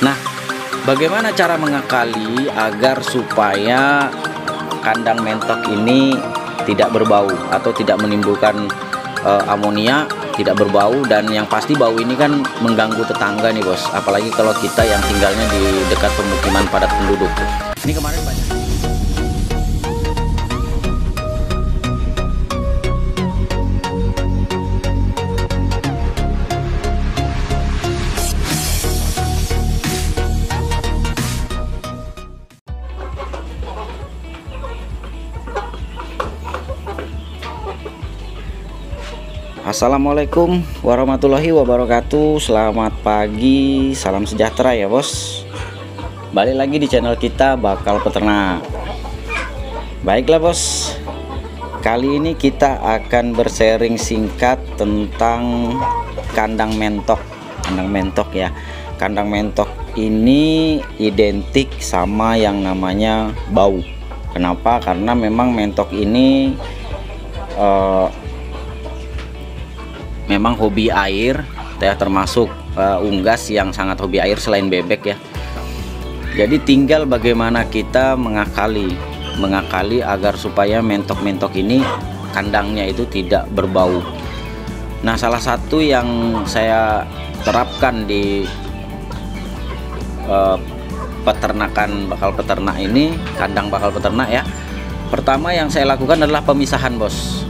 Nah, bagaimana cara mengakali agar supaya kandang mentok ini tidak berbau atau tidak menimbulkan amonia, tidak berbau, dan yang pasti bau ini kan mengganggu tetangga nih bos, apalagi kalau kita yang tinggalnya di dekat pemukiman padat penduduk. Ini kemarin banyak. Assalamualaikum warahmatullahi wabarakatuh. Selamat pagi, salam sejahtera ya bos. Balik lagi di channel kita Bakal Peternak. Baiklah bos, kali ini kita akan bersharing singkat tentang kandang mentok. Kandang mentok ya. Kandang mentok ini identik sama yang namanya bau. Kenapa? Karena memang mentok ini memang hobi air ya, termasuk unggas yang sangat hobi air selain bebek ya. Jadi tinggal bagaimana kita mengakali agar supaya mentok-mentok ini kandangnya itu tidak berbau. Nah, salah satu yang saya terapkan di peternakan bakal peternak ini, kandang bakal peternak ya. Pertama yang saya lakukan adalah pemisahan bos.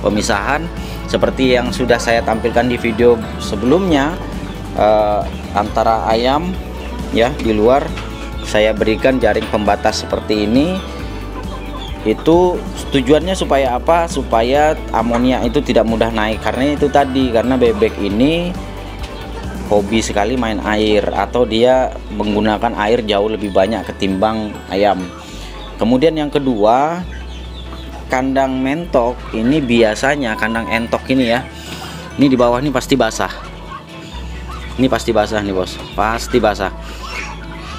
Pemisahan seperti yang sudah saya tampilkan di video sebelumnya, antara ayam ya di luar saya berikan jaring pembatas seperti ini. Itu tujuannya supaya apa? Supaya amonia itu tidak mudah naik, karena itu tadi, karena bebek ini hobi sekali main air atau dia menggunakan air jauh lebih banyak ketimbang ayam. Kemudian yang kedua, kandang mentok ini biasanya, kandang entok ini ya, ini di bawah ini pasti basah. Ini pasti basah nih bos, pasti basah.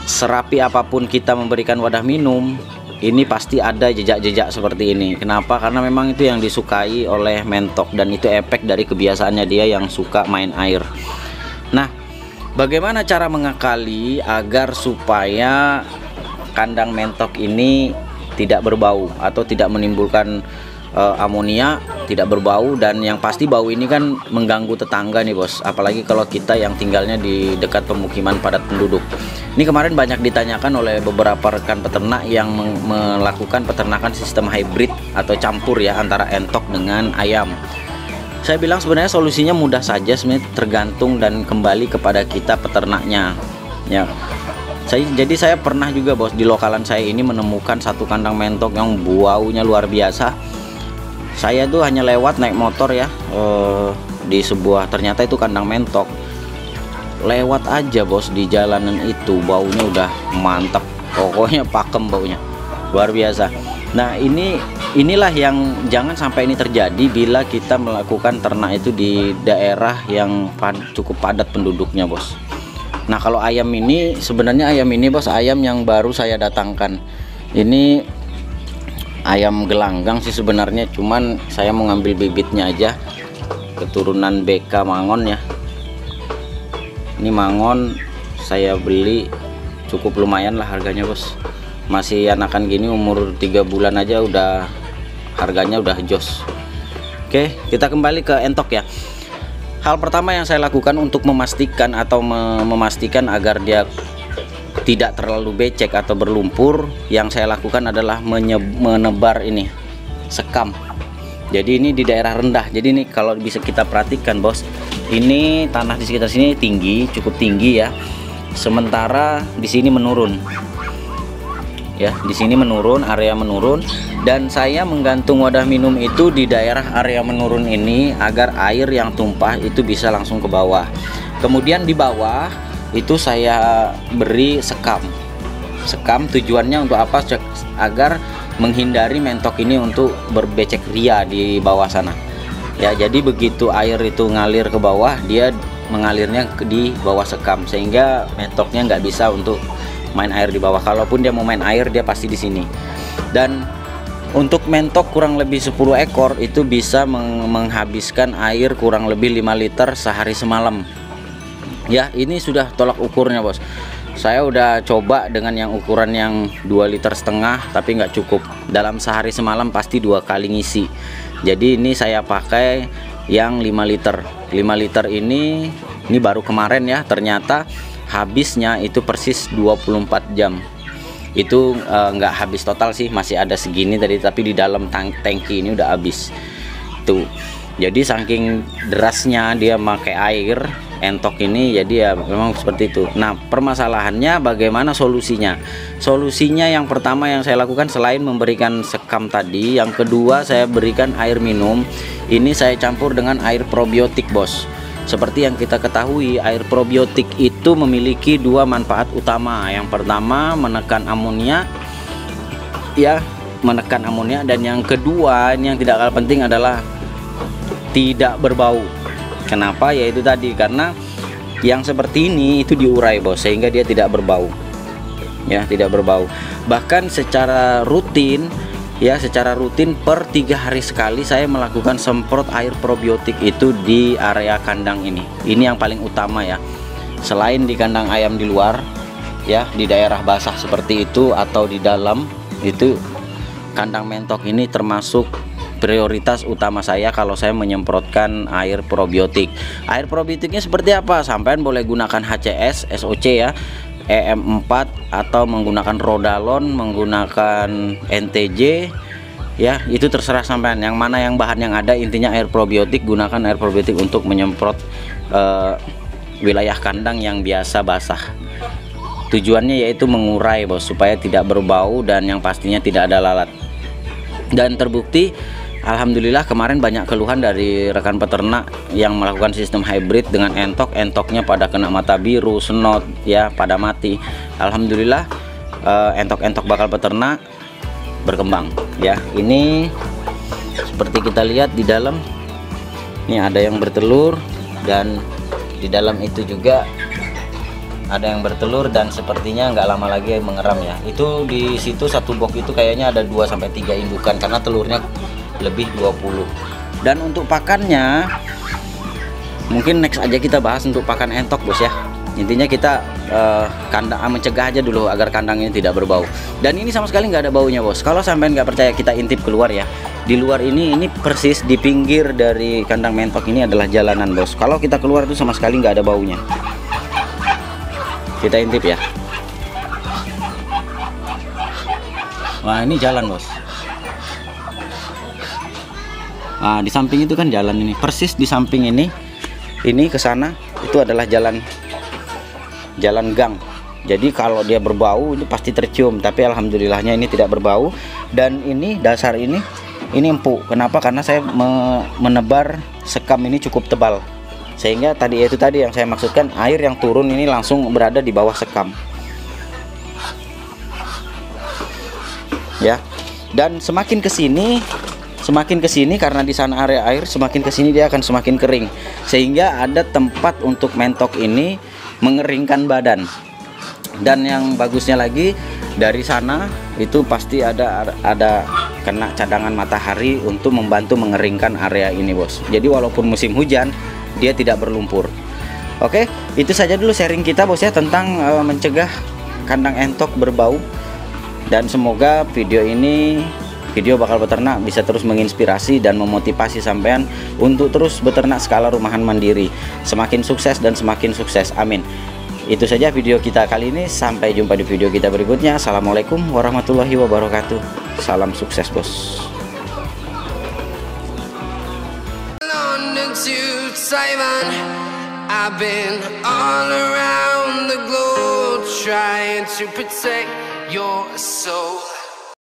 Serapi apapun kita memberikan wadah minum, ini pasti ada jejak-jejak seperti ini. Kenapa? Karena memang itu yang disukai oleh mentok, dan itu efek dari kebiasaannya dia yang suka main air. Nah, bagaimana cara mengakali agar supaya kandang mentok ini tidak berbau atau tidak menimbulkan amonia, tidak berbau, dan yang pasti bau ini kan mengganggu tetangga nih bos, apalagi kalau kita yang tinggalnya di dekat pemukiman padat penduduk. Ini kemarin banyak ditanyakan oleh beberapa rekan peternak yang melakukan peternakan sistem hybrid atau campur ya, antara entok dengan ayam. Saya bilang sebenarnya solusinya mudah saja, sebenarnya tergantung dan kembali kepada kita peternaknya ya. Jadi saya pernah juga bos, di lokalan saya ini menemukan satu kandang mentok yang baunya luar biasa. Saya tuh hanya lewat naik motor ya, di sebuah, ternyata itu kandang mentok. Lewat aja bos di jalanan itu baunya udah mantap, pokoknya pakem baunya luar biasa. Nah, inilah yang jangan sampai ini terjadi bila kita melakukan ternak itu di daerah yang cukup padat penduduknya bos. Nah, kalau ayam ini sebenarnya bos, ayam yang baru saya datangkan ini ayam gelanggang sih sebenarnya, cuman saya mau ngambil bibitnya aja, keturunan BK Mangon ya. Ini Mangon saya beli cukup lumayan lah harganya bos, masih anakan gini, umur 3 bulan aja udah harganya udah jos. Oke, kita kembali ke entok ya. Hal pertama yang saya lakukan untuk memastikan memastikan agar dia tidak terlalu becek atau berlumpur, yang saya lakukan adalah menebar ini sekam. Jadi ini di daerah rendah. Jadi ini kalau bisa kita perhatikan bos, ini tanah di sekitar sini tinggi, cukup tinggi ya. Sementara di sini menurun. Ya, di sini menurun, area menurun, dan saya menggantung wadah minum itu di daerah area menurun ini agar air yang tumpah itu bisa langsung ke bawah. Kemudian di bawah itu saya beri sekam. Sekam tujuannya untuk apa? Agar menghindari mentok ini untuk berbecek ria di bawah sana. Ya, jadi begitu air itu ngalir ke bawah, dia mengalirnya di bawah sekam, sehingga mentoknya nggak bisa untuk main air di bawah. Kalaupun dia mau main air, dia pasti di sini. Dan untuk mentok kurang lebih 10 ekor itu bisa menghabiskan air kurang lebih 5 liter sehari semalam. Ya, ini sudah tolak ukurnya bos. Saya udah coba dengan yang ukuran yang 2,5 liter tapi nggak cukup. Dalam sehari semalam pasti 2 kali ngisi. Jadi ini saya pakai yang 5 liter. 5 liter ini baru kemarin ya, ternyata habisnya itu persis 24 jam. Itu nggak habis total sih, masih ada segini tadi, tapi di dalam tangki ini udah habis tuh. Jadi saking derasnya dia pakai air entok ini, jadi ya memang seperti itu. Nah, permasalahannya bagaimana solusinya? Solusinya yang pertama yang saya lakukan selain memberikan sekam tadi, yang kedua saya berikan air minum. Ini saya campur dengan air probiotik, bos. Seperti yang kita ketahui, air probiotik itu memiliki 2 manfaat utama. Yang pertama menekan amonia, ya, menekan amonia, dan yang kedua ini yang tidak kalah penting adalah tidak berbau. Kenapa? Yaitu tadi karena yang seperti ini itu diurai, bos, sehingga dia tidak berbau. Ya, tidak berbau. Bahkan secara rutin per 3 hari sekali saya melakukan semprot air probiotik itu di area kandang ini. Ini yang paling utama ya. Selain di kandang ayam di luar, ya, di daerah basah seperti itu atau di dalam, itu kandang mentok ini termasuk prioritas utama saya kalau saya menyemprotkan air probiotik. Air probiotiknya seperti apa? Sampean boleh gunakan HCS, SOC ya, EM4, atau menggunakan Rodalon, menggunakan NTJ, ya, itu terserah sampean. Yang mana yang bahan yang ada, intinya air probiotik. Gunakan air probiotik untuk menyemprot wilayah kandang yang biasa basah. Tujuannya yaitu mengurai, bos, supaya tidak berbau dan yang pastinya tidak ada lalat. Dan terbukti, alhamdulillah kemarin banyak keluhan dari rekan peternak yang melakukan sistem hybrid dengan entoknya pada kena mata biru, senot, ya, pada mati. Alhamdulillah entok bakal peternak berkembang ya. Ini seperti kita lihat di dalam ini ada yang bertelur, dan di dalam itu juga ada yang bertelur, dan sepertinya nggak lama lagi mengeram ya. Itu di situ satu box itu kayaknya ada 2-3 indukan karena telurnya lebih 20. Dan untuk pakannya mungkin next aja kita bahas untuk pakan entok, bos ya. Intinya kita kandang mencegah aja dulu agar kandang ini tidak berbau. Dan ini sama sekali nggak ada baunya, bos. Kalau sampai nggak percaya, kita intip keluar ya. Di luar ini persis di pinggir dari kandang mentok ini adalah jalanan, bos. Kalau kita keluar itu sama sekali nggak ada baunya. Kita intip ya. Wah, ini jalan, bos. Nah, di samping itu kan jalan ini, persis di samping ini ke sana itu adalah jalan gang. Jadi kalau dia berbau itu pasti tercium, tapi alhamdulillahnya ini tidak berbau. Dan ini dasar ini empuk. Kenapa? Karena saya menebar sekam ini cukup tebal, sehingga tadi yang saya maksudkan, air yang turun ini langsung berada di bawah sekam ya. Dan semakin ke sini karena di sana area air, semakin ke sini dia akan semakin kering, sehingga ada tempat untuk mentok ini mengeringkan badan. Dan yang bagusnya lagi, dari sana itu pasti ada kena cadangan matahari untuk membantu mengeringkan area ini, bos. Jadi walaupun musim hujan dia tidak berlumpur. Oke, itu saja dulu sharing kita, bos ya, tentang mencegah kandang entok berbau. Dan semoga video bakal beternak bisa terus menginspirasi dan memotivasi sampean untuk terus beternak skala rumahan mandiri, semakin sukses dan semakin sukses, amin. Itu saja video kita kali ini, sampai jumpa di video kita berikutnya. Assalamualaikum warahmatullahi wabarakatuh. Salam sukses, bos. I've been all around the globe trying to protect your soul.